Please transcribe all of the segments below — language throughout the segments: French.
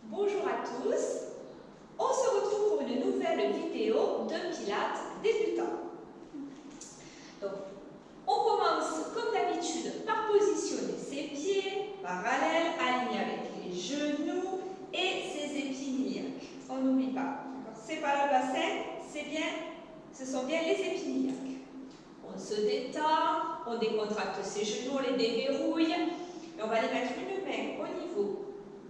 Bonjour à tous, on se retrouve pour une nouvelle vidéo de Pilates débutant. Donc, on commence comme d'habitude par positionner ses pieds parallèles, alignés avec les genoux et ses épines iliaques. On n'oublie pas, c'est pas le bassin, ce sont bien les épines iliaques. On se détend, on décontracte ses genoux, on les déverrouille et on va les mettre une main au niveau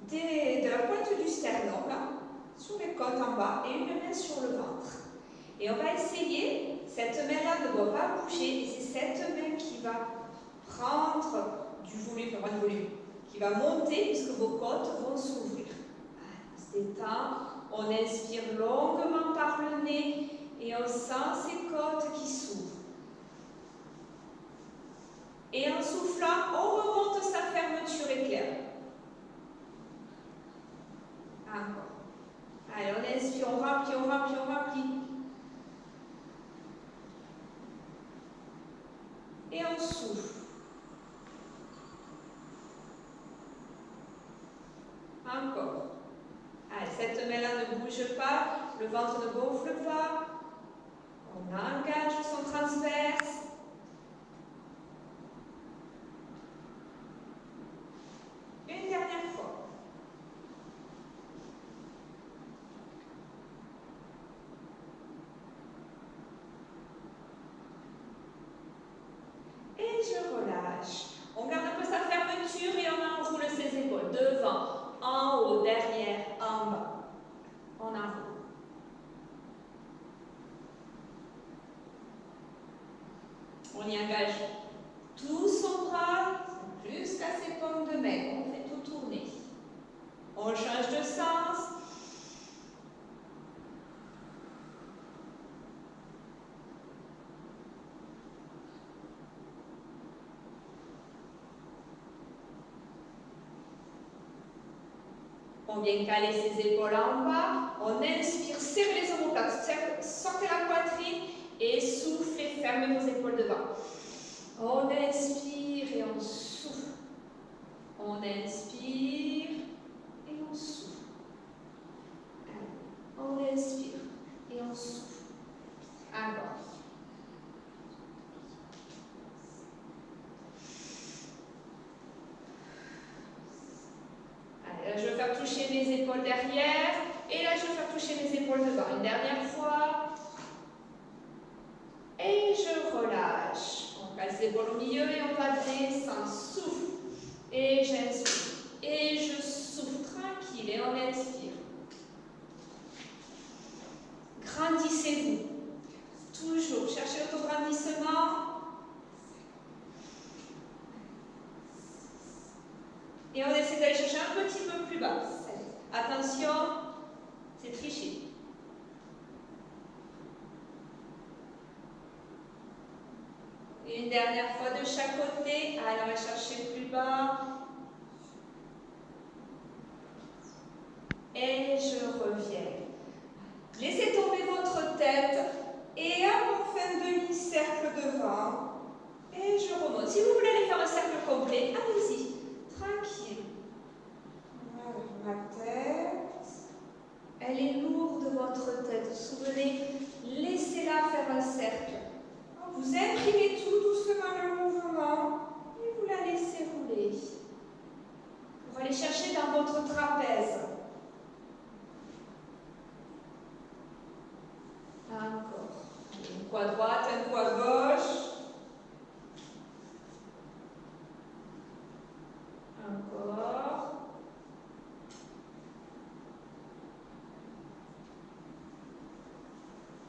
de la pointe du sternum, là, sur les côtes en bas, et une main sur le ventre. Et on va essayer, cette main-là ne doit pas bouger, et c'est cette main qui va prendre du volume, qui va monter puisque vos côtes vont s'ouvrir. On se détend, on inspire longuement par le nez, et on sent ces côtes qui s'ouvrent. Et en soufflant, on remonte sa fermeture éclair. Encore. Allez, on inspire, on remplit, on remplit, on remplit. Et on souffle. Encore. Allez, cette main-là ne bouge pas, le ventre ne gonfle pas. On engage son transverse. Une dernière fois. Et je relâche. On garde un peu sa fermeture et on enroule ses épaules. Devant, en haut, derrière, en bas. On enroule. On y engage tout son bras jusqu'à ses paumes de main. On fait tout tourner. On change de sens. On vient caler ses épaules en bas. On inspire, serrez les omoplates, sortez la poitrine et soufflez, fermez vos épaules devant. On inspire et on souffle. On inspire et on souffle. On inspire et on souffle. Encore. Allez, là, je vais faire toucher mes épaules derrière. Et là, je vais faire toucher mes épaules devant. Une dernière fois. Et je relâche. On passe les épaules au milieu et on va descendre. Souffle. Et j'inspire. Et je souffle tranquille. Et on inspire. Grandissez-vous. Toujours. Cherchez l'autograndissement. Et on essaie d'aller chercher un petit peu plus bas. Attention, c'est tricher. Et une dernière fois de chaque côté. Allez, on va chercher plus bas. Et je reviens. Laissez tomber votre tête. Et on fait un demi-cercle devant. Et je remonte. Si vous voulez aller faire un cercle complet, allez-y. Tranquille. Voilà, la tête. Elle est lourde, votre tête. Vous vous souvenez, laissez-la faire un cercle. Vous imprimez tout doucement le mouvement et vous la laissez rouler. Pour aller chercher dans votre trapèze. Encore. Un coup à droite, un coup à gauche. Encore.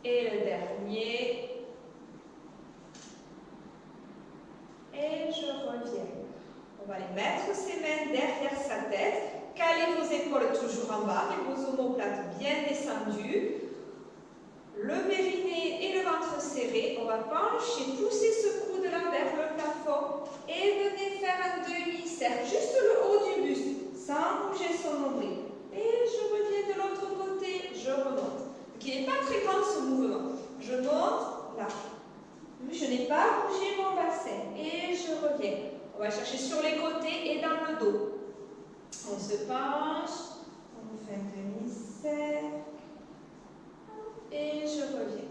Et le dernier. Et je reviens. On va aller mettre ses mains derrière sa tête. Calez vos épaules toujours en bas et vos omoplates bien descendues. Le périnée et le ventre serré. On va pencher, pousser ce coude-là vers le plafond et venez faire un demi-cercle, juste le haut du buste, sans bouger son nombril. Et je reviens de l'autre côté, je remonte. Donc il n'est pas très grand ce mouvement. Je monte, là. Je n'ai pas bougé mon bassin et je reviens. On va chercher sur les côtés et dans le dos. On se penche, on fais un demi-cercle. Et je reviens.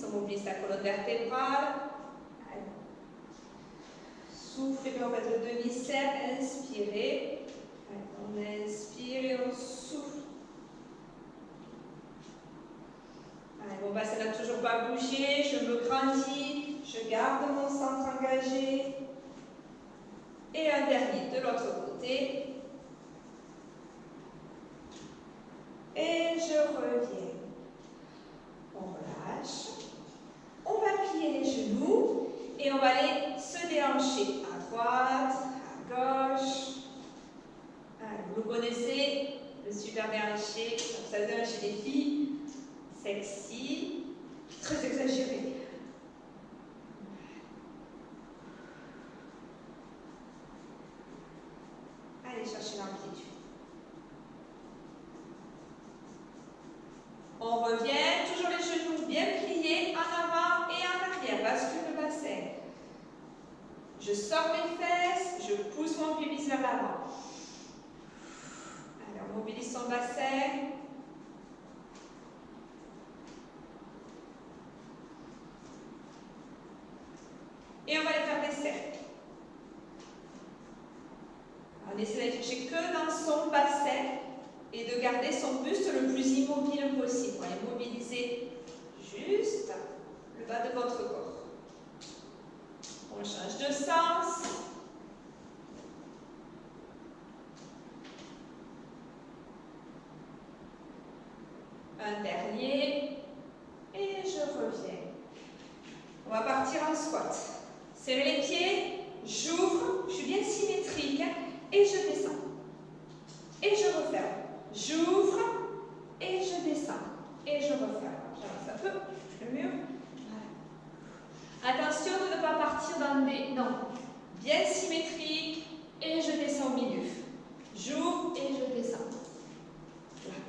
On mobilise la colonne vertébrale. Allez. Souffle et puis on va faire le demi-cercle. Inspirez. On inspire et on souffle. Allez, mon bassin n'a toujours pas bougé. Je me grandis. Je garde mon centre engagé. Et un dernier de l'autre côté. Et je reviens. On relâche. On va plier les genoux et on va aller se déhancher à droite, à gauche. Alors, vous connaissez le super déhanché, ça déhanché des filles, sexy, très exagéré. Allez chercher l'amplitude. On revient, toujours les genoux bien pliés, en avant et en arrière, bascule le bassin. Je sors mes fesses, je pousse mon pubis vers l'avant. Alors, on mobilise son bassin. Et on va aller faire des cercles. On essaie d'aller chercher que dans son bassin et de garder son buste le plus immobile possible. On va mobiliser juste le bas de votre corps. On change de sens. Un dernier. Et je reviens. On va partir en squat. Serrez les pieds, j'ouvre, je suis bien symétrique et je descends. Et je referme. J'ouvre et je descends. Et je referme. J'avance un peu, le mur. Voilà. Attention de ne pas partir dans des... Non. Bien symétrique et je descends au milieu. J'ouvre et je descends. Voilà.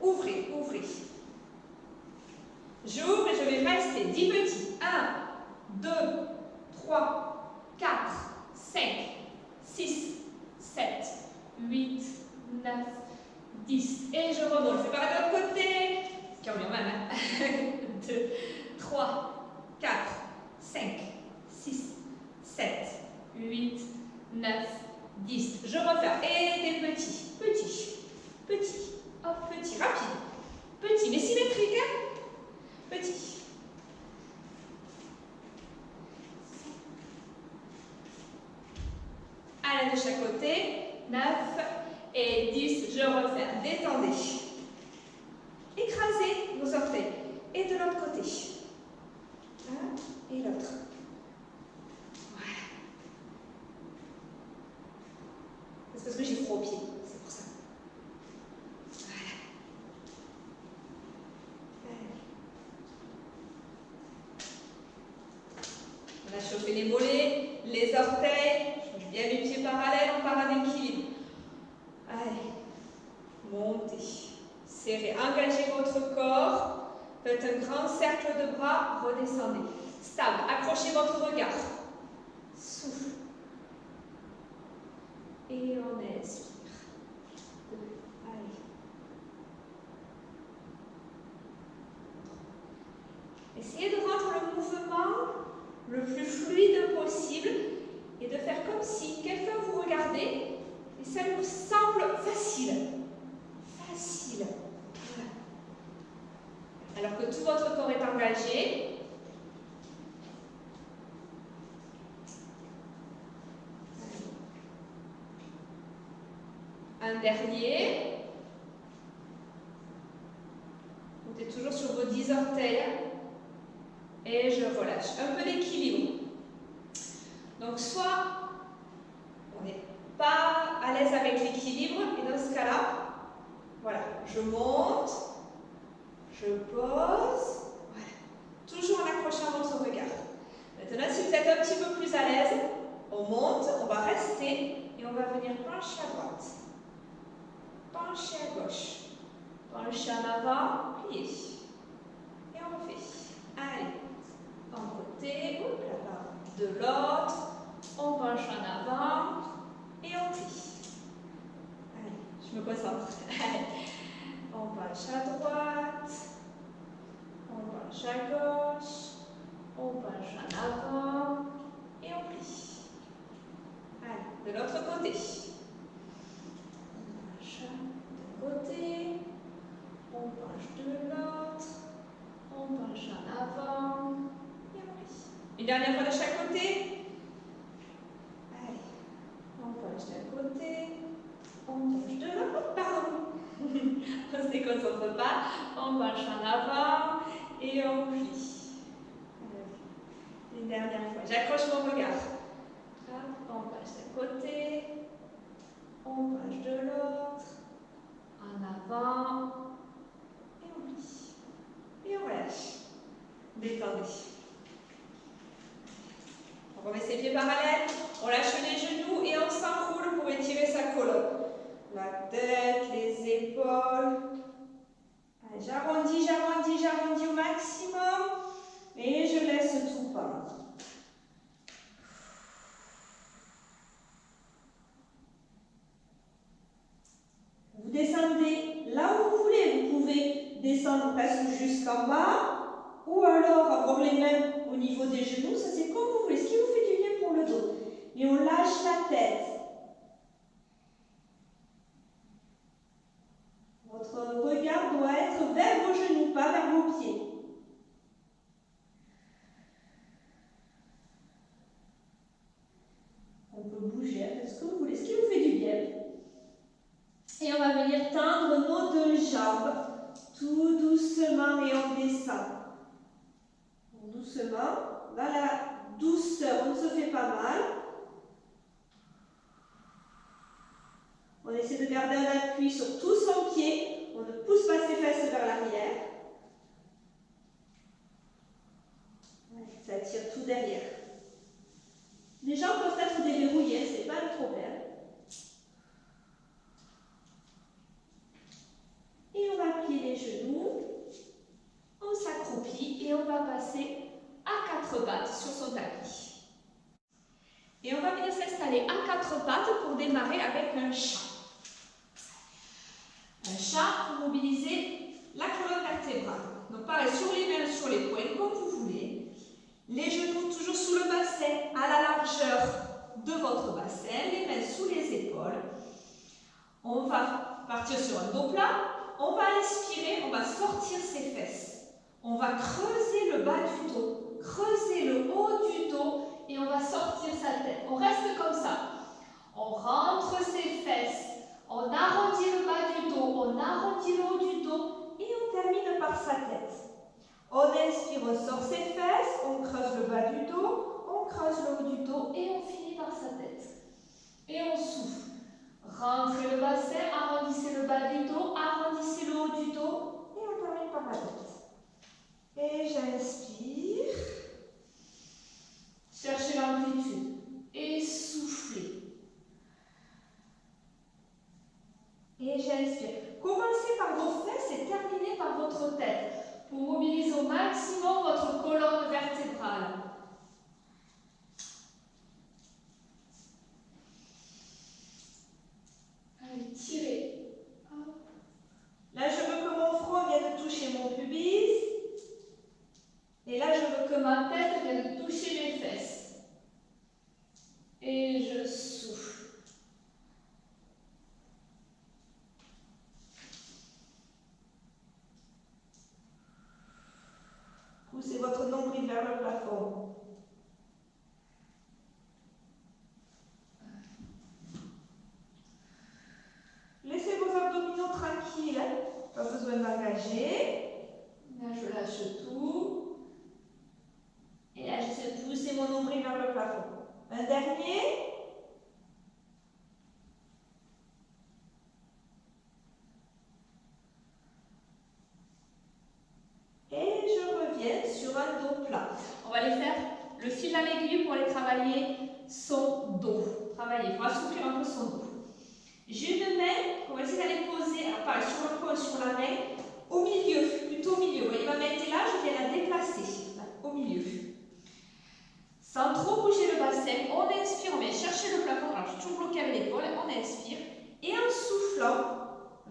Ouvrez, ouvrez. J'ouvre et je vais rester 10 petits. 1, 2, 3, 4, 5, 6, 7, 8, 9, 10. Et je remonte. Je fais pareil de l'autre côté. Qui revient même. 2, 3, 4, 5, 6, 7, 8, 9, 10. Je referme. Et des petits. Petits. Petits. Hop, petit, rapide. Petit, mais symétrique, hein? Petit. Allez, de chaque côté. 9 et 10. Je referme. Détendez. Écrasez vos orteils. Et de l'autre côté. Un et l'autre. Voilà. C'est parce que j'ai froid aux pieds. C'est pour ça. On a chauffé les mollets, les orteils, je mets bien les pieds parallèles, on part en équilibre. Allez, montez, serrez, engagez votre corps, faites un grand cercle de bras, redescendez. Stable, accrochez votre regard. Souffle. Et on expire. Allez. Essayez de rendre le mouvement le plus fluide possible et de faire comme si quelqu'un vous regardait et ça vous semble facile. Facile. Voilà. Alors que tout votre corps est engagé. Un dernier. Vous êtes toujours sur vos 10 orteils. Et je relâche. Un peu d'équilibre. Donc, soit on n'est pas à l'aise avec l'équilibre, et dans ce cas-là, voilà, je monte, je pose, voilà, toujours en accrochant votre regard. Maintenant, si vous êtes un petit peu plus à l'aise, on monte, on va rester, et on va venir pencher à droite. Pencher pencher à gauche. Pencher en avant, plier. Et on refait. Allez, un côté, hop là, de l'autre. On penche en avant et on plie. Allez, je me concentre. On penche à droite, on penche à gauche, on penche en avant et on plie. Allez, de l'autre côté. On penche d'un côté, on penche de l'autre, on penche en avant et on plie. Une dernière fois de chaque côté. Allez, on penche d'un côté, on penche de l'autre. Pardon. On ne se déconcentre pas. On penche en avant et on plie. Une dernière fois. J'accroche mon regard. On penche d'un côté, on penche de l'autre, en avant et on plie. Et on relâche. Détendez. On remet ses pieds parallèles, on lâche les genoux et on s'enroule pour étirer sa colonne. La tête, les épaules. Allez, j'arrondis, j'arrondis, j'arrondis au maximum et je laisse tout pendre. Vous descendez là où vous voulez. Vous pouvez descendre presque jusqu'en bas ou alors avoir les mains au niveau des genoux. Ça, c'est comme vous voulez. Ce qui vous fait du bien pour le dos. Et on lâche la tête. Votre regard doit être vers vos genoux, pas vers vos pieds. On peut bouger, faites ce que vous voulez, ce qui vous fait du bien. Et on va venir tendre nos deux jambes, tout doucement et on descend. Doucement, dans la douceur, on ne se fait pas mal. On essaie de garder un appui sur tout son pied. On ne pousse pas ses fesses vers l'arrière. Ça tire tout derrière. Les jambes peuvent être déverrouillées, ce n'est pas le problème. Et on va plier les genoux. On s'accroupit et on va passer à quatre pattes sur son tapis. Et on va venir s'installer à quatre pattes pour démarrer avec un chat. Un chat pour mobiliser la colonne vertébrale. Donc pareil, sur les mains, sur les poings, comme vous voulez. Les genoux toujours sous le bassin, à la largeur de votre bassin. Les mains sous les épaules. On va partir sur un dos plat. On va inspirer, on va sortir ses fesses. On va creuser le bas du dos, creuser le haut du dos et on va sortir sa tête. On reste comme ça. On rentre ses fesses. On arrondit le bas du dos, on arrondit le haut du dos et on termine par sa tête. On inspire, on sort ses fesses, on creuse le bas du dos, on creuse le haut du dos et on finit par sa tête. Et on souffle. Rentrez le bassin, arrondissez le bas du dos, arrondissez le haut du dos et on termine par la tête. Et j'inspire. Cherchez l'amplitude et soufflez. Et j'inspire. Commencez par vos fesses et terminez par votre tête pour mobiliser au maximum votre colonne vertébrale. Allez, tirez. Là, je veux que mon front vienne toucher mon pubis. Et là, je veux que ma tête vienne toucher mes fesses. Et je souffle. Poussez votre nombril vers le plafond. Laissez vos abdominaux tranquilles. Pas besoin d'engager. Là, je lâche tout. Et là, j'essaie de pousser mon nombril vers le plafond. Un dernier. Et je reviens sur un dos plat. On va aller faire le fil à l'aiguille pour aller travailler son dos. Il faudra souffler un peu son dos. J'ai une main qu'on va essayer d'aller poser pas sur le poing, sur la main, au milieu, plutôt au milieu. Vous voyez, ma main était là, je viens la déplacer, là, au milieu. Sans trop bouger le bassin, on inspire, on vient chercher le plafond. Alors, je suis toujours bloquée avec l'épaule, on inspire. Et en soufflant,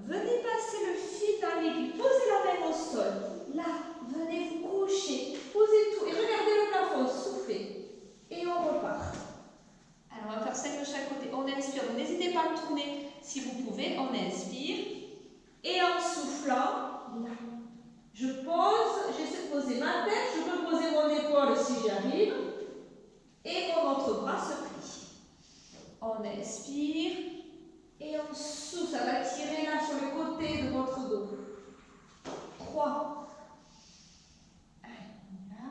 venez passer le fil dans l'aiguille. Posez la main au sol. Là, venez vous coucher. Posez tout et regardez le plafond. Soufflez. Et on repart. Alors, on va faire 5 de chaque côté. On inspire. Donc, n'hésitez pas à tourner si vous pouvez. On inspire. Et en soufflant, là, je pose. J'essaie de poser ma tête. Je peux poser mon épaule si j'y arrive. Et mon autre bras se plie. On inspire. Et on souffle. Ça va tirer là sur le côté de votre dos. 3. Allez, on y va.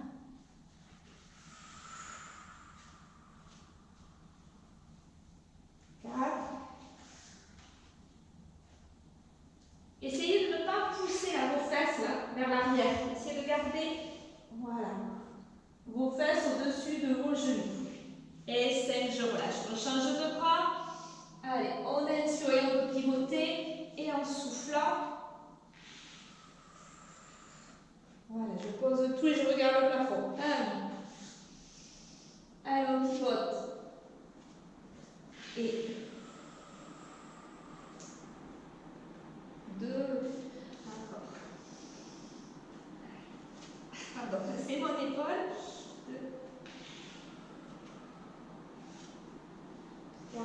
4. Essayez de ne pas pousser là, vos fesses là, vers l'arrière. Essayez de garder, voilà, vos fesses au-dessus de vos genoux. Et 5, je relâche. On change de bras. Allez, on inspire et on peut pivoter. Et en soufflant, voilà, je pose tout et je regarde le plafond. 1. Allez, on pivote. Et 2. Encore. Pardon, c'est mon épaule. 2. 3.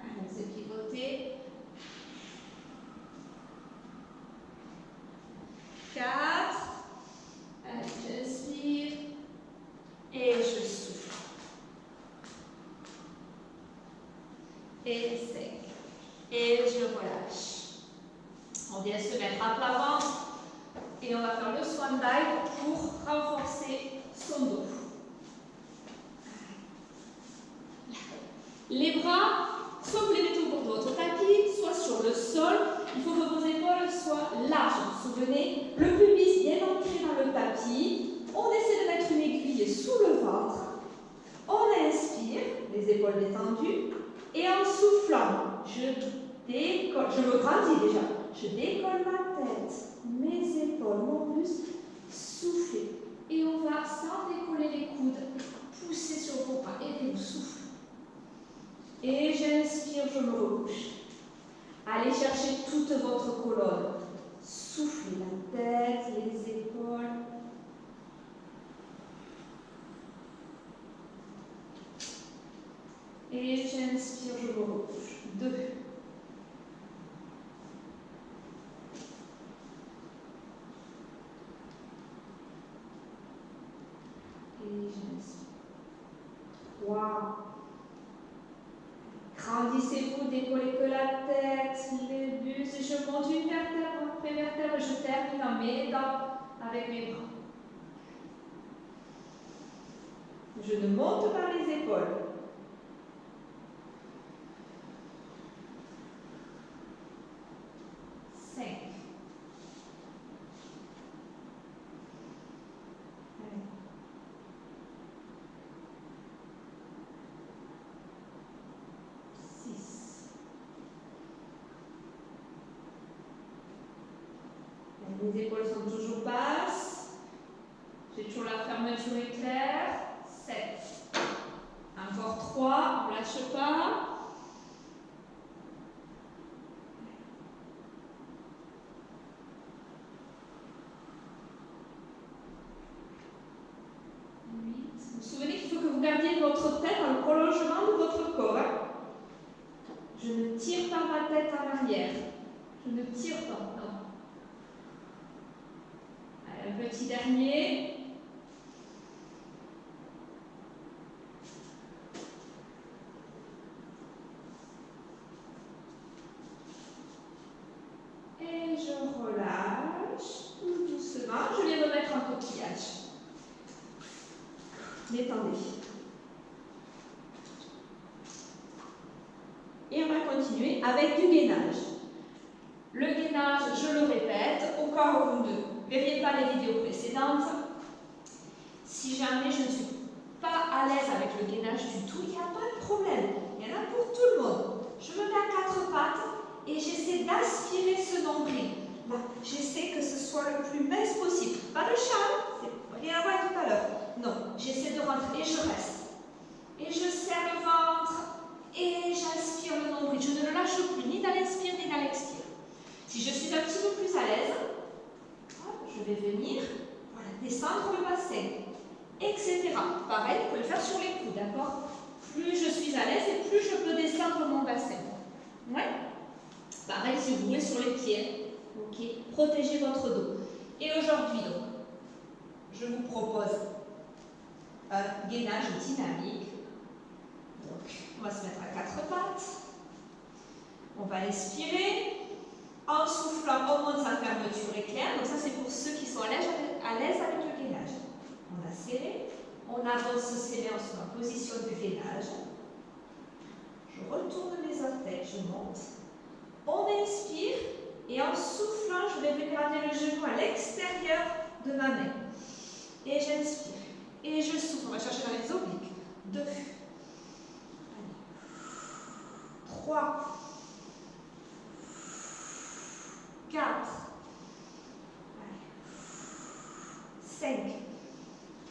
Allez, c'est pivoter. 4. Allez, j'inspire. Et je souffle. Et 5. Et je relâche. On vient se mettre à plat ventre. Et on va faire le swan dive pour renforcer son dos. Les bras, soit vous les mettez au bord de votre tapis, soit sur le sol. Il faut que vos épaules soient larges. Souvenez, le pubis bien ancré dans le tapis. On essaie de mettre une aiguille sous le ventre. On inspire, les épaules détendues. Et en soufflant, je décolle, je me grandis déjà. Je décolle ma tête, mes épaules, mon buste. Soufflez. Et on va, sans décoller les coudes, pousser sur vos bras. Aidez-vous, soufflez. Et j'inspire, je me recouche. Allez chercher toute votre colonne. Soufflez la tête, les épaules. Et j'inspire, je me recouche. 2. Et j'inspire. 3. Grandissez-vous, décollez que la tête, les bustes, et je monte une vertèbre après vertèbre, je termine en m'aidant avec mes bras. Je ne monte pas les épaules. 5. 6. Les épaules sont toujours basses. J'ai toujours la fermeture éclair. 7. Encore 3. On ne lâche pas. 8. Vous vous souvenez qu'il faut que vous gardiez votre tête dans le prolongement de votre corps. Je ne tire pas ma tête en arrière. Je ne tire pas, non. Allez, un petit dernier. Et je relâche tout doucement. Je viens de mettre un coquillage. Détendez. Et on va continuer avec du gainage. Le gainage, je le répète, au cas où vous ne verriez pas les vidéos précédentes, si jamais je ne suis pas à l'aise avec le gainage du tout, il n'y a pas de problème. Il y en a pour tout le monde. Je me mets à 4 pattes. nombril. Là, j'essaie que ce soit le plus mince possible. Pas de charme, c'est rien à voir avec tout à l'heure. Non, j'essaie de rentrer et je reste. Et je serre le ventre et j'inspire le nombril. Je ne le lâche plus, ni dans l'inspire ni dans l'expire. Si je suis un petit peu plus à l'aise, je vais venir descendre le bassin, etc. Pareil, vous pouvez le faire sur les coudes, d'accord? Plus je suis à l'aise et plus je peux descendre mon bassin. Ouais. Pareil si vous voulez sur les pieds. Ok. Protégez votre dos. Et aujourd'hui, donc, je vous propose un gainage dynamique. Donc, on va se mettre à quatre pattes. On va inspirer. En soufflant, on monte sa fermeture éclair. Donc ça, c'est pour ceux qui sont à l'aise avec le gainage. On a serré. On avance serré en sur la position du gainage. Je retourne les orteils, je monte. On inspire. Et en soufflant, je vais venir amener le genou à l'extérieur de ma main. Et j'inspire. Et je souffle. On va chercher dans les obliques. 2. 3. 4. 5.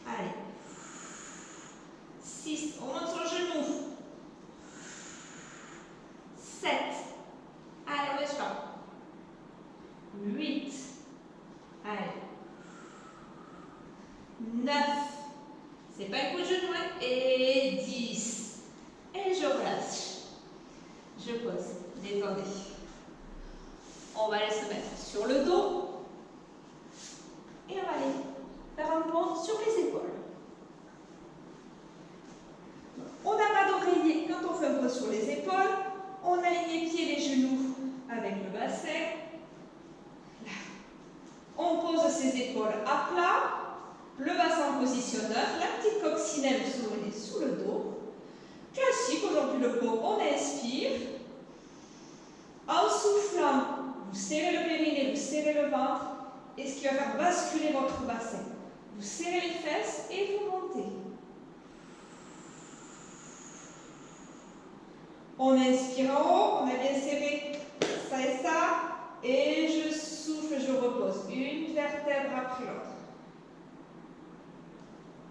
Allez. 6. On monte sur le genou. 7. Allez, on baisse pas. 8. Allez. 9. C'est pas un coup de genou, hein? Et 10. Et je relâche. Je pose. Détendez. On va aller se mettre sur le dos. Et on va aller faire un pont sur les épaules. On n'a pas d'oreiller quand on fait un pont sur les épaules. On aligne les pieds et les genoux avec le bassin. Là. On pose ses épaules à plat. Le bassin en position neutre. La petite coccinelle sous le dos. Classique, aujourd'hui le pont, on inspire. En soufflant, vous serrez le périnée, vous serrez le ventre, et ce qui va faire basculer votre bassin. Vous serrez les fesses et vous montez. On inspire en haut, on a bien serré ça et ça, et je souffle, je repose. Une vertèbre après l'autre.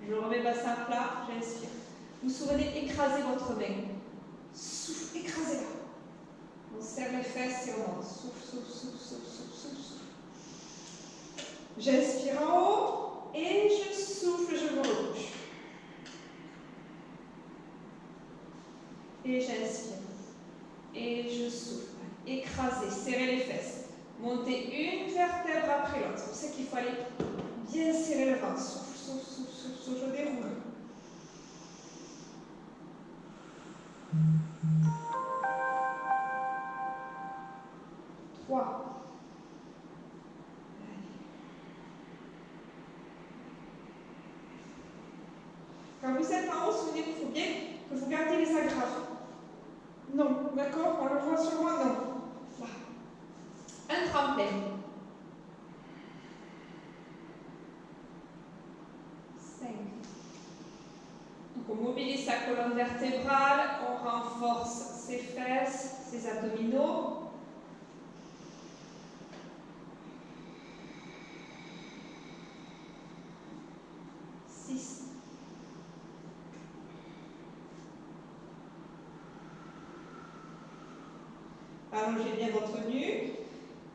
Je remets le bassin plat, j'inspire. Vous souvenez, écrasez votre main. Souffle, écrasez-la. On serre les fesses et on monte. Souffle, souffle, souffle, souffle, souffle, souffle, souffle. J'inspire en haut et je souffle, je me recouche. Et j'inspire. Et je souffle. Écrasez, serrez les fesses. Montez une vertèbre après l'autre. C'est pour ça qu'il faut aller bien serrer le ventre. Souffle, souffle, souffle, souffle, souffle. Je déroule. 3. Quand vous êtes en haut, souvenez-vous, il faut bien que vous gardiez les agrafes. Non, d'accord? On le voit sur moi, non. Là. Un tremplin. 5. Donc on mobilise sa colonne vertébrale, on renforce ses fesses, ses abdominaux. 6. Allongez bien votre nuque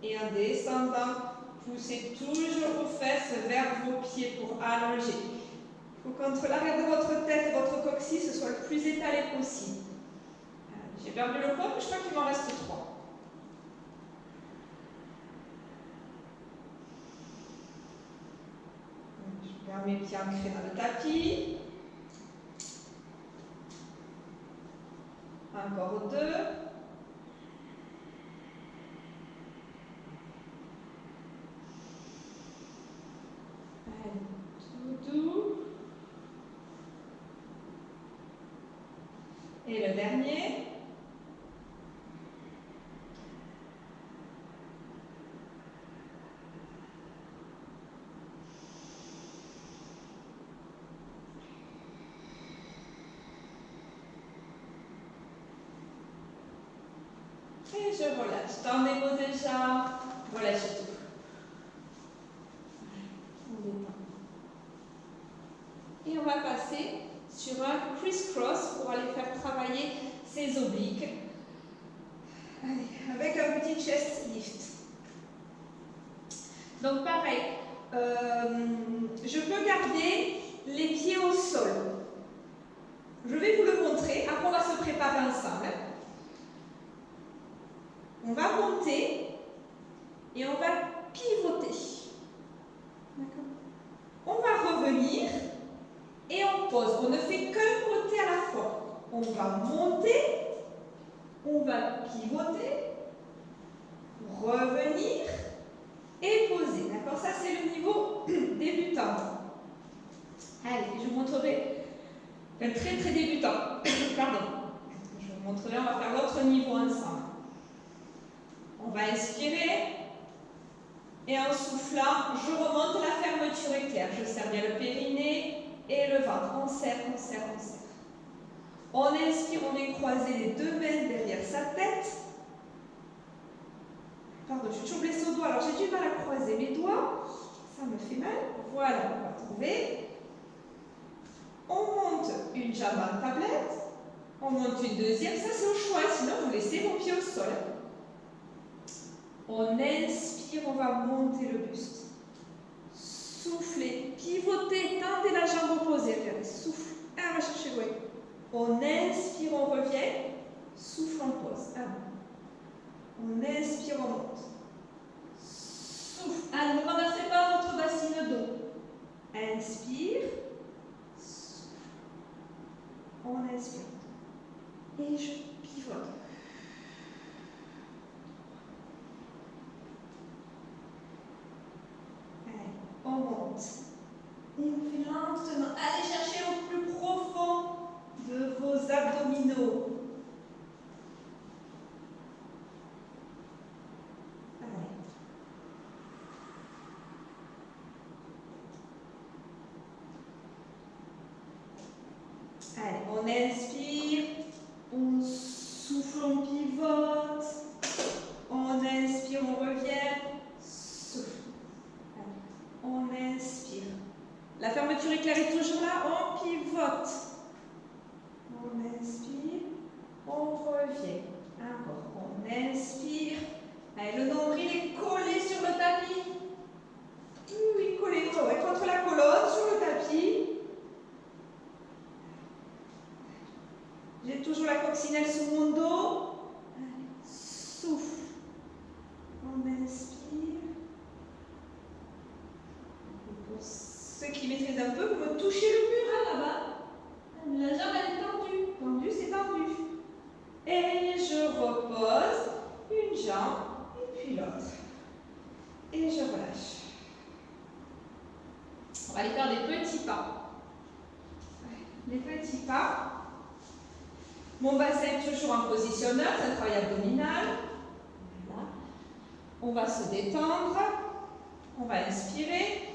et en descendant, poussez toujours vos fesses vers vos pieds pour allonger. Il faut qu'entre l'arrière de votre tête et votre coccyx, ce soit le plus étalé possible. J'ai perdu le poids, mais je crois qu'il m'en reste 3. Je garde mes pieds ancrés dans le tapis. Encore 2. Tout doux. Et le dernier. Et je relâche. Tendez vos deux jambes. relâchez tout. On détend. Et on va passer sur un criss-cross pour aller faire travailler ses obliques. Allez, avec un petit chest lift. Donc pareil, je peux garder les pieds au sol. Je vais vous le montrer. Après, on va se préparer ensemble. On va monter et on va pivoter. D'accord. On va revenir et on pose. On ne fait qu'un côté à la fois. On va monter, on va pivoter, revenir et poser. D'accord. Ça, c'est le niveau débutant. Allez, je vous montrerai un très très débutant. Pardon. Je vous montrerai, on va faire l'autre niveau ensemble. On va inspirer. Et en soufflant, je remonte, la fermeture éclair. Je serre bien le périnée et le ventre. On serre, on serre, on serre. On inspire, on vient croiser les deux mains derrière sa tête. Pardon, je suis toujours blessée au doigt, alors j'ai du mal à croiser mes doigts. Ça me fait mal. Voilà, on va trouver. On monte une jambe en tablette. On monte une deuxième. Ça, c'est au choix. Sinon, vous laissez vos pieds au sol. On inspire, on va monter le buste. Soufflez, pivotez, tendez la jambe opposée. Regardez, souffle. On va chercher loin. On inspire, on revient. Souffle, on pose. On inspire, on monte. Souffle. Ne renversez pas votre bassine dos. Inspire. Souffle. On inspire. Et je pivote. On monte. Et on fait lentement. Allez chercher au plus profond de vos abdominaux. Allez, on inspire, on souffle, on pivote, on inspire, on revient, souffle. Allez, on inspire. La fermeture éclair est toujours là, on pivote. On inspire, on revient. Encore, on inspire. Allez, le nombril est collé sur le tapis. Oui, collé contre la colonne, sur le tapis. J'ai toujours la coccinelle sous mon dos. Allez, souffle. On inspire. Et pour ceux qui maîtrisent un peu, vous me touchez le mur là-bas. La jambe elle est tendue. Tendue, c'est tendu. Et je repose une jambe et puis l'autre. Et je relâche. On va aller faire des petits pas. Les petits pas. Mon bassin est toujours en positionneur, c'est un travail abdominal. Voilà. On va se détendre. On va inspirer.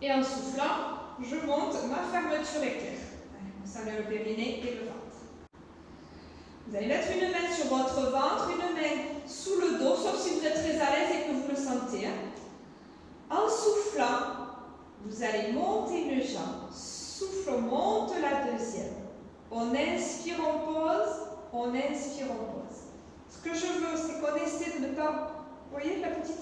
Et en soufflant, je monte ma fermeture éclair. On serre le périnée et le ventre. Vous allez mettre une main sur votre ventre, une main sous le dos, sauf si vous êtes très à l'aise et que vous le sentez. En soufflant, vous allez monter une jambe. Souffle, on monte la deuxième. On inspire, on pose. On inspire, on pose. Ce que je veux, c'est qu'on essaie de ne pas... Vous voyez la petite?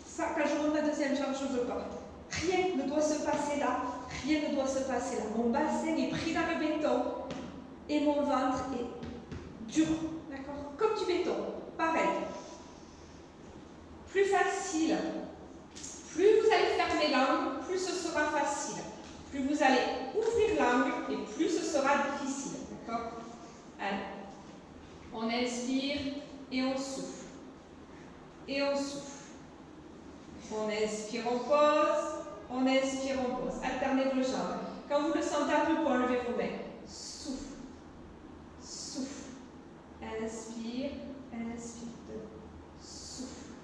Ça, quand je monte la deuxième jambe, je ne veux pas. Rien ne doit se passer là. Rien ne doit se passer là. Mon bassin est pris dans le béton. Et mon ventre est dur. D'accord? Comme du béton. Pareil. Plus facile. Plus vous allez fermer l'angle, plus ce sera facile. Plus vous allez ouvrir l'angle et plus ce sera difficile. D'accord? Allez. On inspire et on souffle. Et on souffle. On inspire, on pose. On inspire, on pose. Alternez vos jambes. Quand vous le sentez un peu, vous enlevez vos mains. Souffle. Souffle. Inspire. Inspire. Souffle.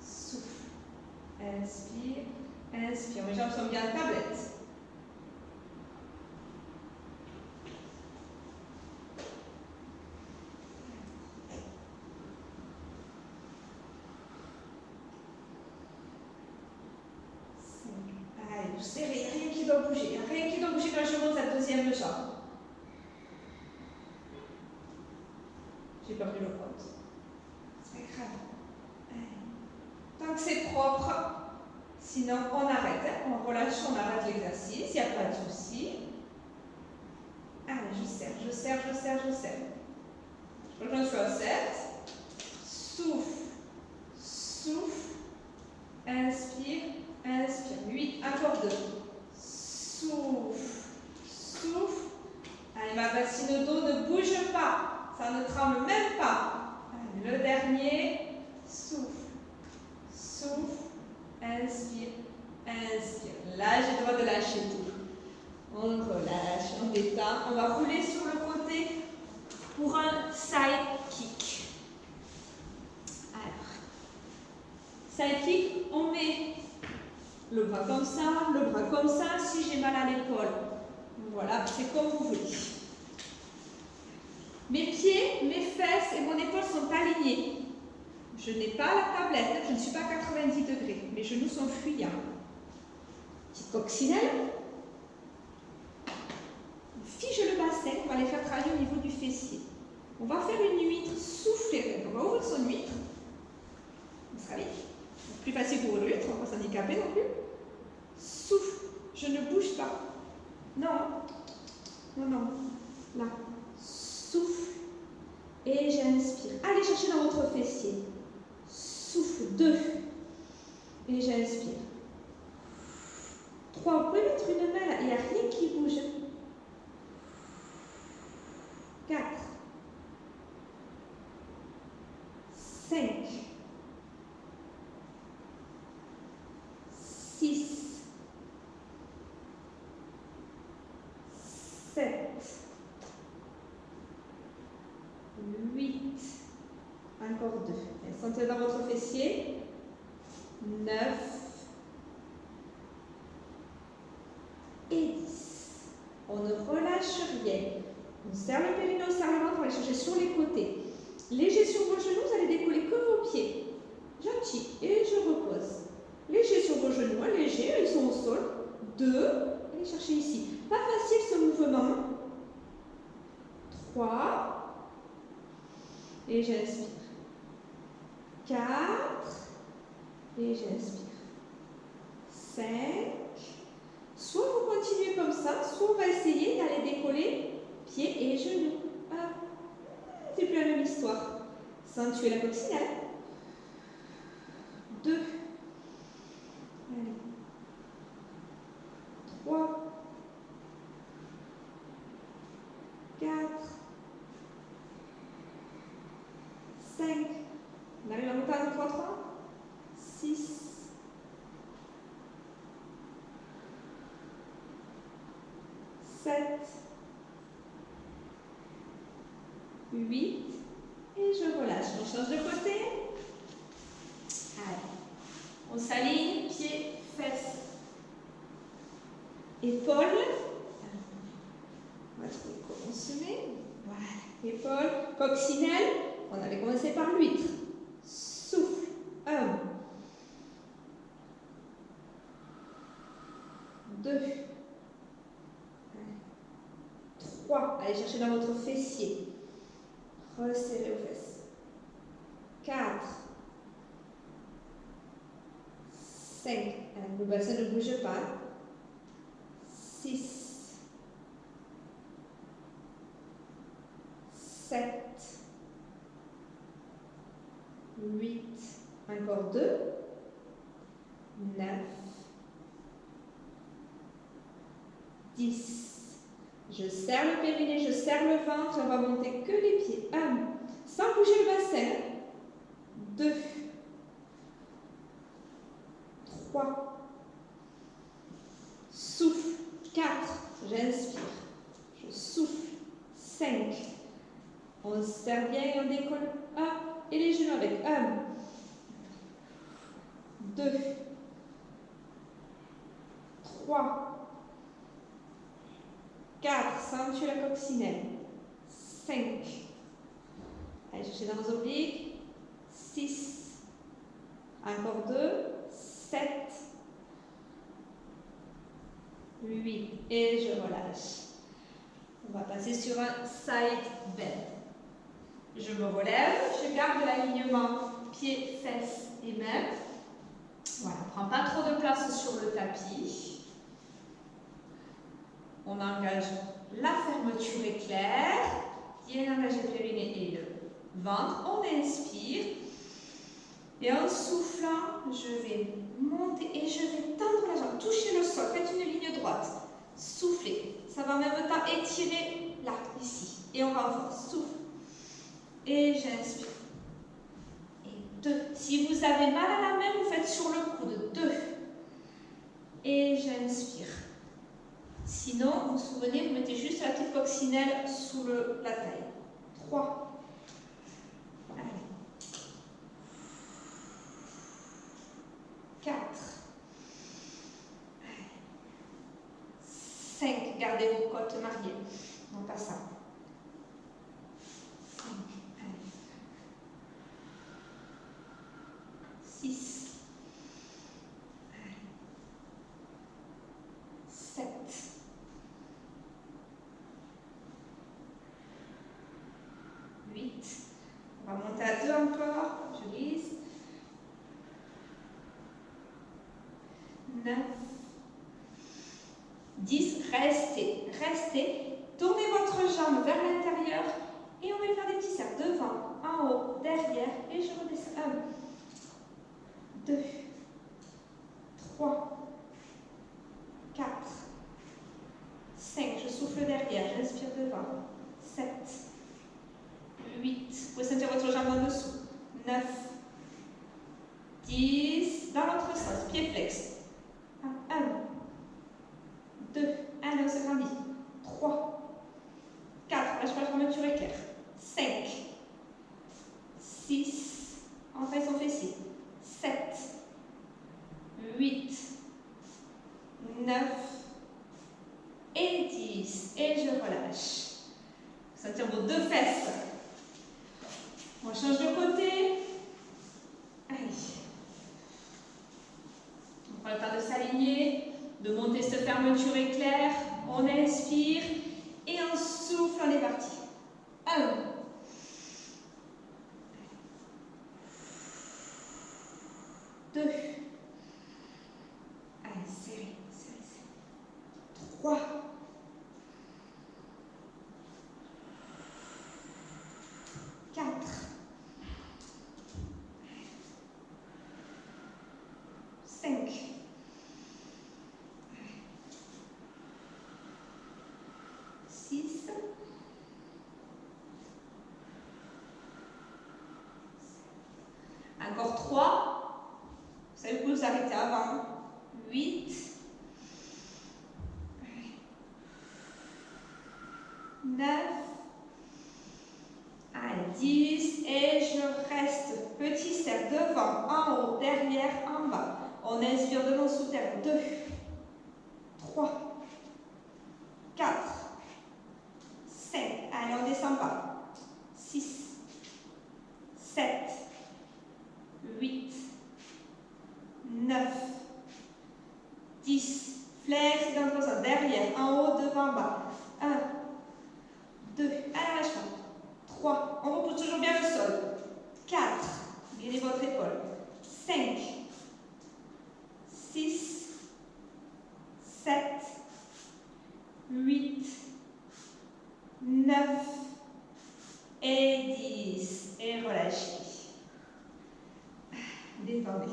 Souffle. Inspire. Inspire. Mes jambes sont bien à tablette. doit bouger. Rien qui doit bouger quand je monte la deuxième jambe. J'ai perdu le compte. C'est pas grave. Allez. Tant que c'est propre, sinon on arrête. Hein. On relâche, on arrête l'exercice, il n'y a pas de souci. Allez, je serre, je serre, je serre, je serre. Je crois que j'en suis à 7. Souffle, souffle, inspire, inspire. 8, encore 2. Souffle, souffle. Allez, ma bassine au dos ne bouge pas. Ça ne tremble même pas. Allez, le dernier. Souffle, souffle, inspire, inspire. Là, j'ai le droit de lâcher tout. On relâche, on détend. On va rouler sur le côté pour un side kick. Alors, side kick, on met le bras comme ça, le bras comme ça. Si j'ai mal à l'épaule, voilà, c'est comme vous voulez. Mes pieds, mes fesses et mon épaule sont alignés. Je n'ai pas la tablette, je ne suis pas à 90 degrés. Mes genoux sont fuyants. Petite coccinelle. Fige le bassin, on va les faire travailler au niveau du fessier. On va faire une huître soufflée. On va ouvrir son huître. Ça sera vite. Plus facile pour ouvrir l'huître, on ne va pas s'handicaper non plus. Souffle. Je ne bouge pas. Non. Non, non. Là. Souffle. Et j'inspire. Allez chercher dans votre fessier. Souffle. 2. Et j'inspire. 3. Vous pouvez mettre une main là. Il n'y a rien qui bouge. 4. 5. 6. 7. 8. Encore 2. Sentez dans votre fessier. 9. Et 10. On ne relâche rien. On serre le périnée, on serre le ventre, on va aller chercher sur les côtés. Léger sur vos genoux, vous allez décoller que vos pieds. Gentil. Et je repose. Léger sur vos genoux, léger, ils sont au sol. 2. Allez chercher ici. Pas facile ce mouvement. 3. Et j'inspire. 4. Et j'inspire. 5. Soit vous continuez comme ça, soit on va essayer d'aller décoller pieds et genoux. Ah, c'est plus la même histoire. Accentuez la coccinelle. 2. Allez. 3. 4. 5. On arrive à monter à 3, 3. 6. 7. 8. Et je relâche. On change de côté. Allez. On s'aligne, pieds, fesses, épaules. On va trouver comment on se met. Voilà. Épaules, coccinelle. On avait commencé par l'huître. Souffle. 1. 2. 3. Allez chercher dans votre fessier. Resserrez aux fesses. 4. 5. Le bassin ne bouge pas. 6. 7. 8. Encore 2. 9. 10. Je serre le périnée, je serre le ventre, on va monter que les pieds. 1. Sans bouger le bassin. 2. 3. Souffle. 4. J'inspire. Je souffle. 5. On serre bien et on décolle. 1. Et les genoux avec 1. 2. 3. 4, accentuez la coccinelle. 5. Allez chercher dans vos obliques. 6. Encore 2. 7. 8. 8 et je relâche. On va passer sur un side bend. Je me relève, je garde l'alignement pieds, fesses et mains. Voilà, on ne prend pas trop de place sur le tapis. On engage la fermeture éclair, bien engagé le périnée et le ventre. On inspire. Et en soufflant, je vais monter et je vais tendre la jambe, toucher le sol. Faites une ligne droite. Soufflez. Ça va en même temps étirer là, ici. Et on renforce. Souffle. Et j'inspire. Et 2. Si vous avez mal à la main, vous faites sur le coude. 2. Et j'inspire. Sinon, vous vous souvenez, vous mettez juste la petite coccinelle sous la taille. 3. Allez. 4. 5. Gardez vos côtes mariées. Non, pas ça. 5. 6. 7. 8. On va monter à 2 encore. Je glisse. 9. 10. Restez. Restez. Tournez votre jambe vers l'intérieur et on va faire des petits cercles devant, en haut, derrière et je redescends. 1, 2, 3, 4, 5. Je souffle derrière, j'inspire devant. 7, 8. Vous pouvez sentir votre jambe en dessous. 9, 10. Dans l'autre sens, pied flex. 1, 2, allez, on s'agrandit. 3, 4, lâche pas la fermeture éclair. 5, 6, on fait son fessier. 7, 8, 9 et 10. Et je relâche. Sentir vos 2 fesses. On change de côté. Allez. On prend le temps de s'aligner, de monter cette fermeture éclair. On inspire et on souffle, on est parti. 1. 2. Allez, serrez, serrez, serrez. 3. 4. 5. 6. 3. Vous savez, vous pouvez vous arrêter avant. 8. 9. Allez, 10. Et je reste. Petit cercle devant, en haut, derrière, en bas. On inspire devant sous terre. 2. 3. 4. 5. Allez, on descend pas. 6. 7. 8. 9. 10. Flex dans le sens. Derrière, en haut, devant, bas. 1. 2. Allez, lâche pas. 3. On repousse toujours bien le sol. 4. Guidez votre épaule. 5. 6. 7. 8. 9. Et 10. Et relâchez. Détendez.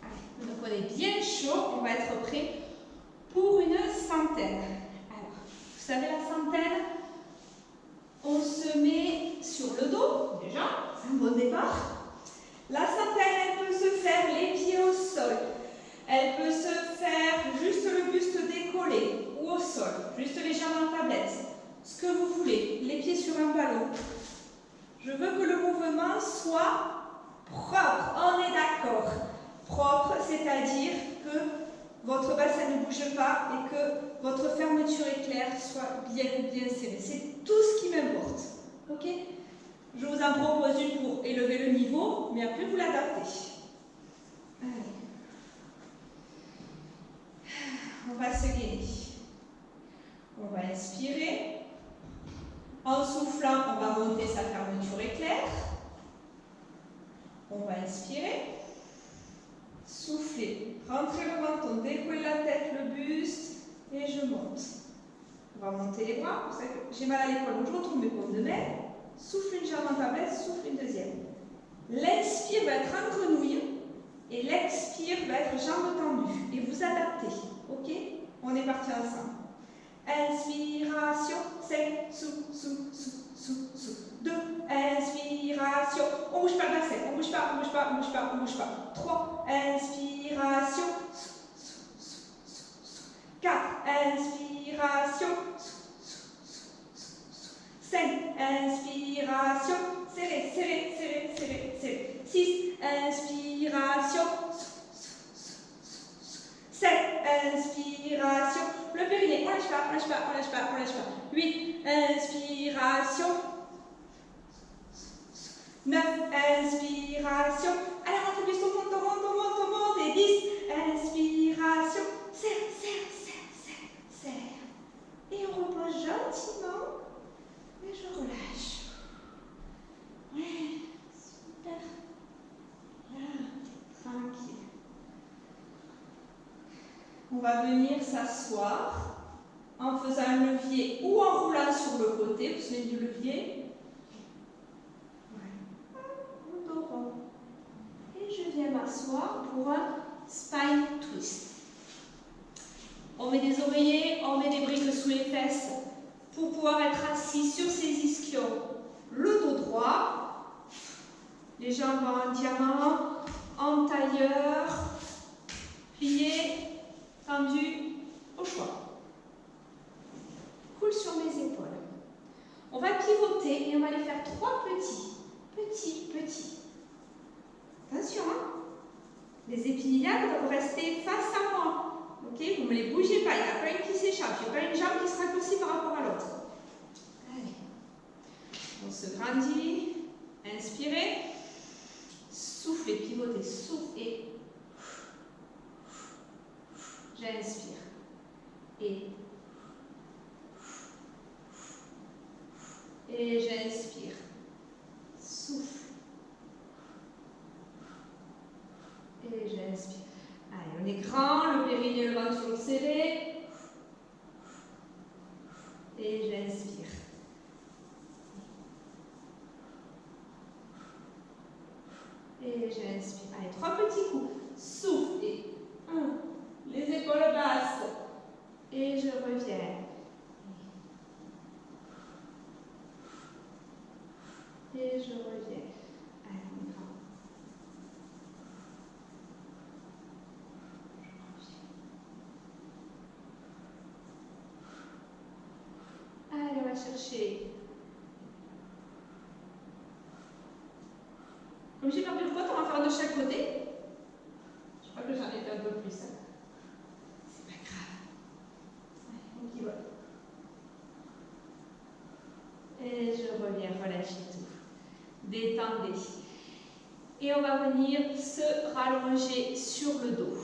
Allez, donc on est bien chaud. On va être prêt pour une centaine. Alors, vous savez la centaine, on se met sur le dos, déjà, c'est un bon départ. La centaine, elle peut se faire les pieds au sol. Elle peut se faire juste le buste décollé ou au sol, juste les jambes en tablette. Ce que vous voulez, les pieds sur un ballon. Je veux que le mouvement soit propre, on est d'accord. Propre, c'est-à-dire que votre bassin ne bouge pas et que votre fermeture éclair soit bien serrée. C'est tout ce qui m'importe. Ok? Je vous en propose une pour élever le niveau, mais après vous l'adaptez. Allez. En soufflant, on va monter sa fermeture éclair. On va inspirer. Souffler. Rentrez le menton, décoller la tête, le buste. Et je monte. On va monter les bras. Vous savez que j'ai mal à l'épaule, donc je retrouve mes paumes de main. Souffle une jambe en tablette, souffle une deuxième. L'inspire va être en grenouille. Et l'expire va être jambes tendues. Et vous adaptez. Ok? On est parti ensemble. Inspiration, c'est sous, sous, sous, sous, sous. 2. Inspiration. On bouge pas le bassin. On bouge pas, on bouge pas, on bouge pas, on bouge pas. 3. Inspiration. Sous, sous, sous, sous, sous. 4. Inspiration. Sous, sous, sous, sous, sous. 5. Inspiration. Serré, serré, serré, serré, serré. 6. Inspiration. 7. Inspiration. Le périnée. On lâche pas, on lâche pas, on lâche pas, on lâche pas. 8. Inspiration. 9. Inspiration. Allez, rentre plus, on monte, on monte, on monte, on monte. Et 10. Inspiration. Serre, serre, serre, serre, serre. Et on repose gentiment. Et je relâche. Ouais, super. Voilà, tranquille. On va venir s'asseoir en faisant un levier ou en roulant sur le côté. Vous vous souvenez du levier? Ouais. Dos rond. Et je viens m'asseoir pour un spine twist. On met des oreillers, on met des briques sous les fesses pour pouvoir être assis sur ses ischions. Le dos droit, les jambes en diamant, en tailleur, pliées. Tendu au choix. Coule sur mes épaules. On va pivoter et on va les faire 3 petits. Petits, petits. Attention, hein. Les épinières doivent rester face à moi. Ok? Vous ne me les bougez pas. Il n'y en a pas une qui s'échappe. Il n'y a pas une jambe qui se raccourcit par rapport à l'autre. Allez. On se grandit. Inspirez. Soufflez, pivotez, souffle et j'inspire. Et j'inspire. Souffle. Et j'inspire. Allez, on est grand, le périnée et le ventre toujours serré. Et j'inspire. Et j'inspire. Allez, 3 petits coups. Souffle et 1. Les épaules basses. Et je reviens. Et je reviens. Allez, on est grand. Allez, on va chercher. Comme j'ai perdu le poids, on va faire de chaque côté. Je crois que j'en ai fait un peu plus. Hein. C'est pas grave. Allez, on pivot. Et je reviens, relâchez tout. Détendez. Et on va venir se rallonger sur le dos.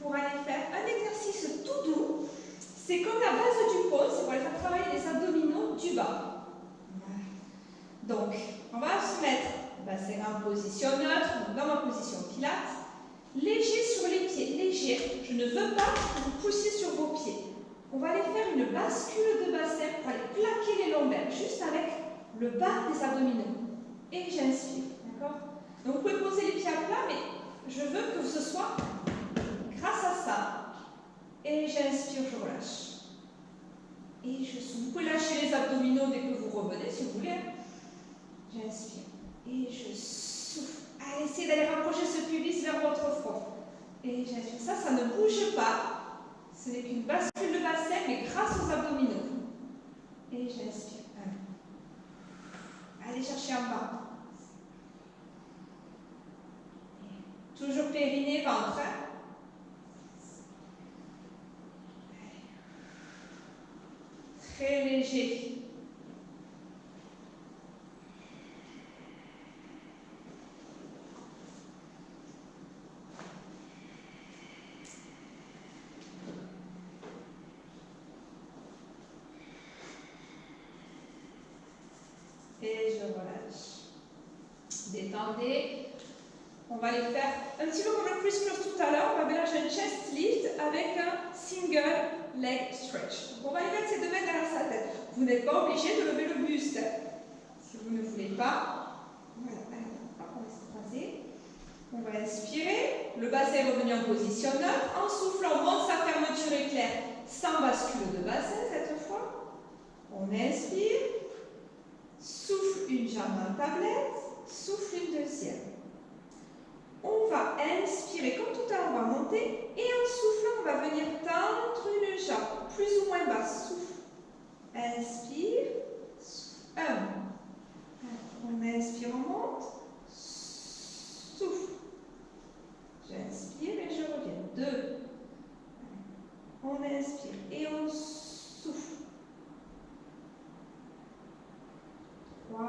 Pour aller faire un exercice tout doux, c'est comme la base du pont, c'est pour aller faire travailler les abdominaux du bas. Donc, on va se mettre bassin en position neutre, dans ma position pilates, léger sur les pieds, léger. Je ne veux pas que vous poussiez sur vos pieds. On va aller faire une bascule de bassin pour aller plaquer les lombaires, juste avec le bas des abdominaux. Et j'inspire, d'accord? Donc vous pouvez poser les pieds à plat, mais je veux que ce soit grâce à ça. Et j'inspire, je relâche. Et je souffle. Vous pouvez lâcher les abdominaux dès que vous revenez, si vous voulez. J'inspire. Et je souffle. Allez, essayez d'aller rapprocher ce pubis vers votre front. Et j'inspire. Ça ne bouge pas. Ce n'est qu'une bascule de bassin, mais grâce aux abdominaux. Et j'inspire. Allez chercher en bas. Toujours périnée, ventre. Très léger. relâche. Détendez. On va les faire un petit peu comme le criss-cross tout à l'heure. On va mélanger un chest lift avec un single leg stretch. Donc on va les mettre ces deux mains derrière sa tête. Vous n'êtes pas obligé de lever le buste. Si vous ne voulez pas. Voilà, on va se croiser. On va inspirer. Le bassin est revenu en position neutre. En soufflant, on monte sa fermeture éclair sans bascule de bassin cette fois. On inspire. Souffle une jambe en tablette. Souffle une deuxième. On va inspirer, comme tout à l'heure, on va monter. Et en soufflant, on va venir tendre une jambe, plus ou moins basse. Souffle. Inspire. Souffle. 1. On inspire, on monte. Souffle. J'inspire et je reviens. 2. On inspire et on souffle. 3.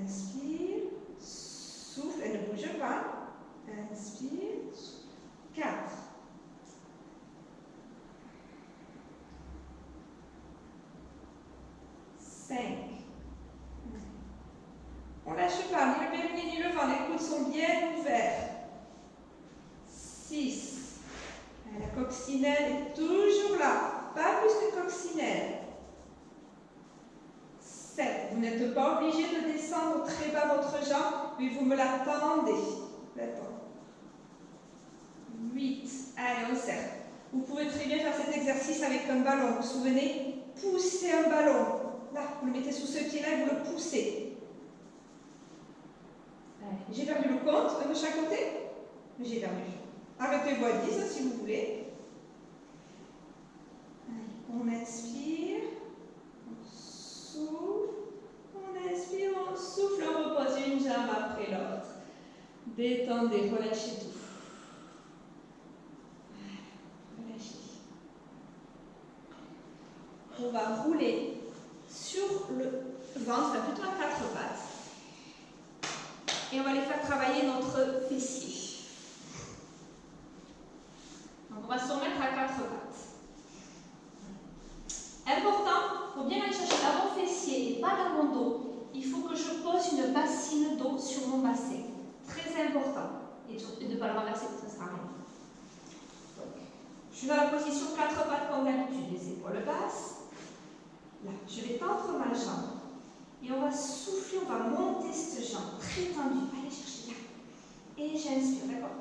Inspire. Souffle et ne bouge pas. Inspire. 4. 5. On lâche pas, ni le périnée ni le ventre. Les coudes sont bien ouverts. 6. La coccinelle est toujours là. Pas plus que coccinelle. 7. Vous n'êtes pas obligé de descendre très bas votre jambe, mais vous me la tendez. 8. Allez, on serre. Vous pouvez très bien faire cet exercice avec un ballon. Vous vous souvenez? Poussez un ballon. Là, vous le mettez sous ce pied-là et vous le poussez. J'ai perdu le compte, un de chaque côté? J'ai perdu. Arrêtez-vous à 10 si vous voulez. On inspire. On souffle. On inspire, on souffle, on repose une jambe après l'autre. Détendez, relâchez tout. Relâchez. On va rouler sur le ventre, plutôt à 4 pattes. Et on va les faire travailler notre fessier. Donc on va se remettre à 4 pattes. Important, pour bien aller chercher dans mon fessier et pas dans mon dos, il faut que je pose une bassine d'eau sur mon bassin. Très important. Et de ne pas le renverser, ça ne sert à rien. Donc, je suis dans la position 4 pattes comme d'habitude, les épaules basses. Là, je vais tendre ma jambe. Et on va souffler, on va monter cette jambe très tendue. Allez chercher là. Et j'inspire, d'accord?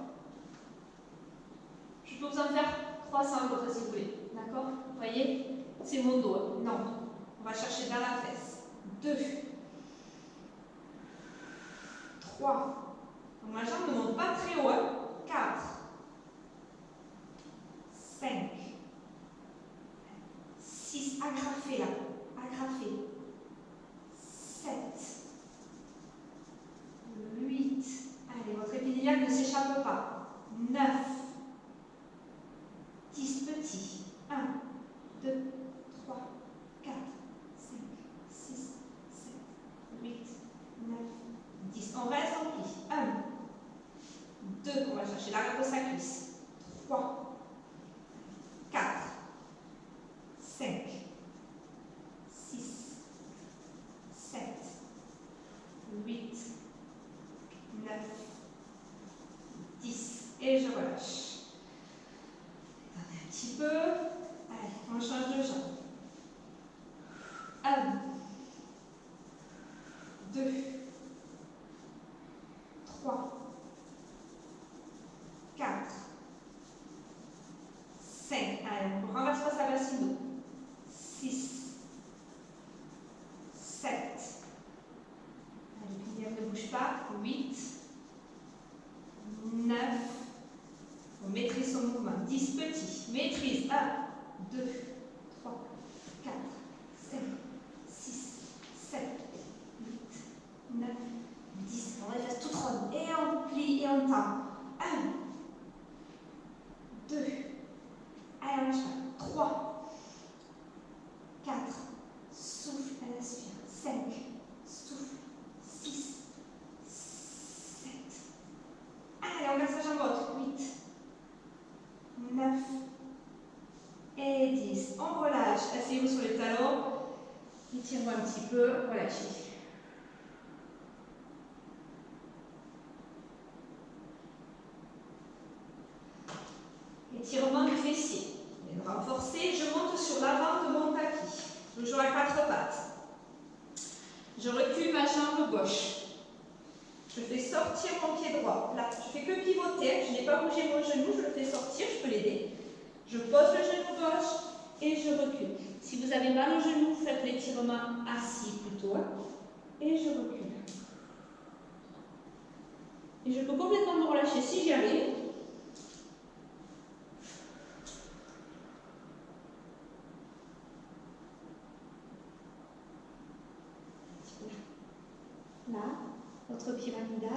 Je peux vous en faire 300 autres si vous voulez. D'accord? Vous voyez? C'est mon dos. Non. On va chercher dans la fesse. 2. 3. Donc ma jambe ne monte pas très haut. 4. 5. 6. Agrafez là. Agrafez. 7. 8. Allez, votre épidémial ne s'échappe pas. 9. 10 petits. 1, 2, 3, 4, 5, 6, 7, 8, 9, 10. On reste en pli. 1, 2, on va chercher l'arrière de sa cuisse. 3, 4, 5, 6, 7, 8, 9, 10. Et je relâche. Attendez un petit peu. Allez, on change de jambe. 1, 2, 3, 4, 5. Allez, on ne renverse pas sa bassine d'eau. 6, 7. Allez, ne bouge pas. 8, 9. On maîtrise son mouvement. 10 petits. Maîtrise. 1, 2, 3, 4, 5, 6, 7, 8, 9, 10. On les fait toutes rondes. Et on plie et on tend. 1, 2. Allez, on lâche pas. 3, 4. Souffle, inspire. 5. Souffle. 6, 7. Allez, on laisse la jambe haute. 8. 9 et 10. On relâche. Asseyez-vous sur les talons. Étirez-vous un petit peu. Relâchez. Je recule ma jambe gauche. Je fais sortir mon pied droit. Là, je fais que pivoter. Je n'ai pas bougé mon genou, je le fais sortir, je peux l'aider. Je pose le genou gauche et je recule. Si vous avez mal au genou, faites l'étirement assis plutôt. Et je recule. Et je peux complètement me relâcher si j'y arrive. Là, notre pyramidale.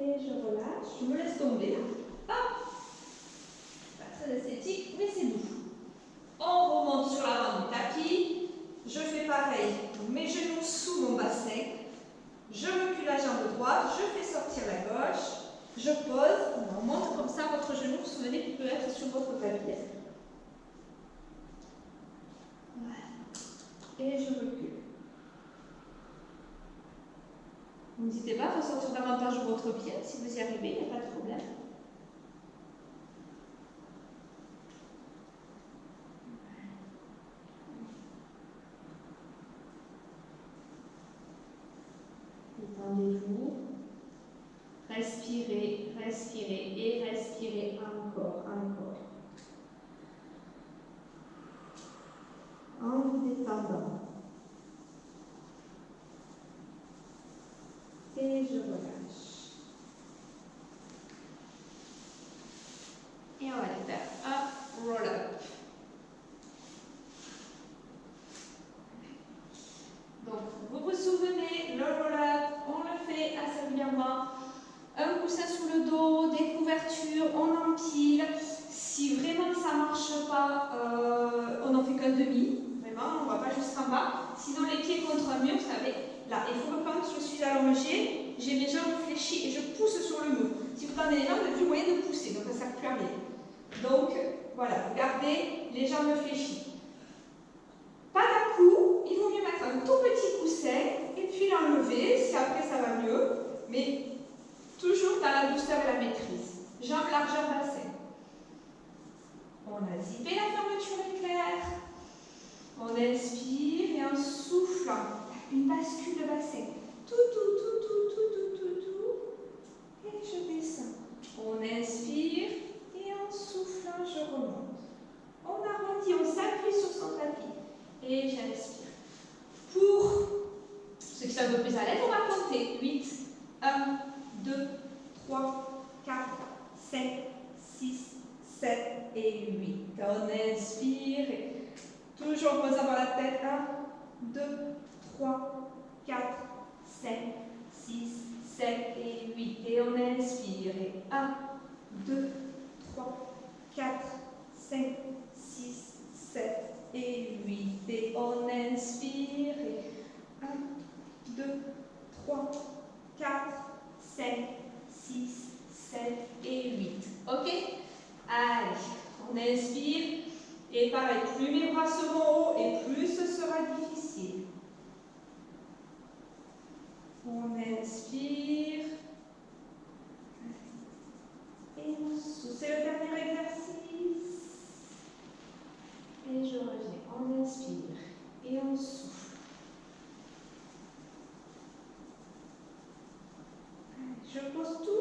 Et je relâche, je me laisse tomber. Hop. Pas très esthétique, mais c'est doux. On remonte sur l'avant du tapis. Je fais pareil, mes genoux sous mon bassin. Je recule la jambe droite, je fais sortir la gauche. Je pose, on remonte comme ça votre genou. Vous vous souvenez qu'il peut être sur votre tapis. Voilà. Et je recule. N'hésitez pas à ressortir davantage votre pied. Si vous y arrivez, il n'y a pas de problème. Détendez-vous. Respirez, respirez et respirez encore, encore. En vous détendant. Et je relâche. Et on va aller faire un roll-up. Donc, vous vous souvenez, le roll-up, on le fait assez régulièrement. Un coussin sous le dos, des couvertures, on empile. Si vraiment ça ne marche pas, on n'en fait qu'un demi. Vraiment, on ne va pas jusqu'en bas. Sinon, les pieds contre un mur, vous savez, là, il faut que quand je suis allongée, j'ai mes jambes fléchies et je pousse sur le mur. Si vous tendez les jambes, vous n'avez plus moyen de pousser, donc ça ne sert plus à rien. Donc, voilà, vous gardez les jambes fléchies. Pas d'un coup, il vaut mieux mettre un tout petit coussin et puis l'enlever, si après ça va mieux, mais toujours dans la douceur et la maîtrise. Jambes largeur bassin. On a zippé la fermeture éclair. On inspire et en soufflant, une bascule de bassin. Tout. Et je descends. On inspire et en soufflant, je remonte. On arrondit, on s'appuie sur son tapis. Et j'inspire. Pour ceux qui sont un peu plus à l'aise, on va compter. 8, 1, 2, 3, 4, 5, 6, 7 et 8. On inspire. Toujours posant par la tête. 1, 2, 3, 4, 5, 6, 7 et 8. Et on inspire. 1, 2, 3, 4, 5, 6, 7 et 8. Et on inspire. 1, 2, 3, 4, 5, 6, 7 et 8. Ok? Allez, on inspire. Et pareil, plus mes bras seront hauts et plus ce sera difficile. On inspire. Et on souffle. C'est le dernier exercice. Et je reviens. On inspire. Et on souffle. Je pose tout.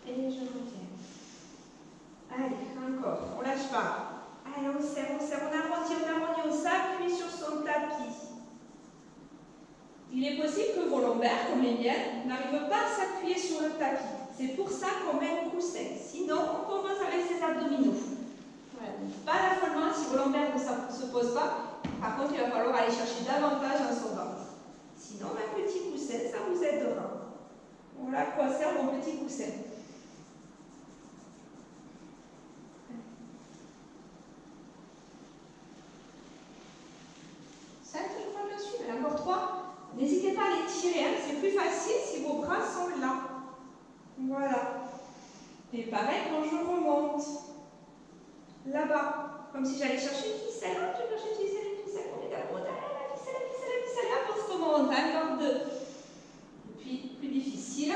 Et je reviens. Allez, encore. On lâche pas. Allez, on serre. On arrondit, on s'appuie sur son tapis. Il est possible que vos lombaires, comme les miennes, n'arrivent pas à s'appuyer sur le tapis. C'est pour ça qu'on met un coussin. Sinon, on commence avec ses abdominaux. Voilà. Pas l'affolement si vos lombaires ne se posent pas. Par contre, il va falloir aller chercher davantage dans son ventre. Sinon, un petit coussin, ça vous aidera. Voilà à quoi sert mon petit coussin. Ça, je crois que je suis. Encore 3. N'hésitez pas à les tirer, hein. C'est plus facile si vos bras sont là. Voilà. Et pareil quand je remonte. là-bas, comme si j'allais chercher une ficelle. Hop, je vais chercher une ficelle, on est à la ficelle, hop, on se remonte, encore 2. Et puis, plus difficile,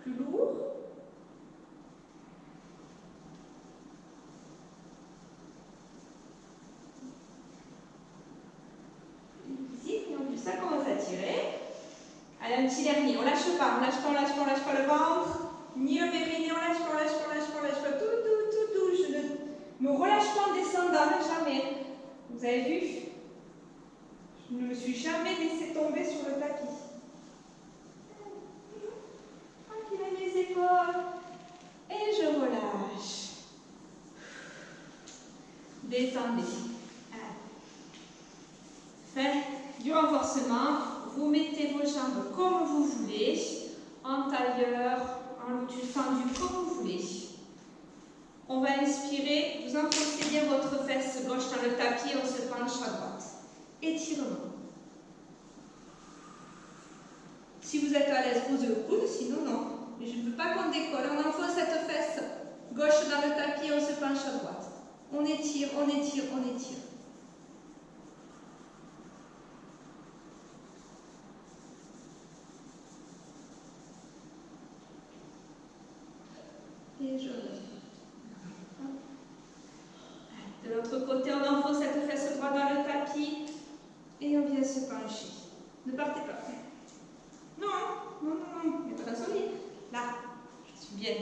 plus lourd. Et en plus, ça commence à tirer. Allez, un petit dernier, on lâche pas, on lâche pas le ventre, ni le périnée, on lâche pas, tout doux. Je ne me relâche pas en descendant, jamais. Vous avez vu? Je ne me suis jamais laissée tomber sur le tapis. Tranquille à mes épaules. Et je relâche. Détendez. Faites du renforcement. Vous mettez vos jambes comme vous voulez, en tailleur, en lotus tendu, comme vous voulez. On va inspirer, vous enfoncez bien votre fesse gauche dans le tapis, on se penche à droite. Étirement. Si vous êtes à l'aise, posez le coude, sinon non. Mais je ne veux pas qu'on décolle. On enfonce cette fesse gauche dans le tapis, on se penche à droite. On étire. Et je relève. De l'autre côté, on enfonce cette fesse droite dans le tapis et on vient se pencher. Ne partez pas. Non, il n'y a pas d'insomnie. Là, je suis bien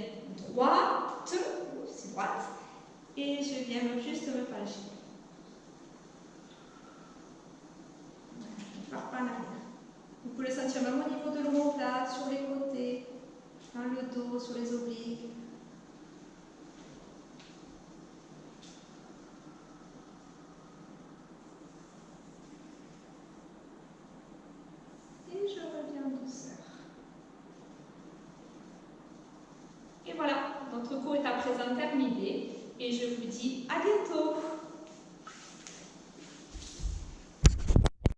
droite, c'est droite, et je viens juste me pencher. Je ne pars pas en arrière. Vous pouvez le sentir même au niveau de l'omoplate, sur les côtés, dans le dos, sur les obliques. Et je reviens en douceur. Et voilà, notre cours est à présent terminé et je vous dis à bientôt.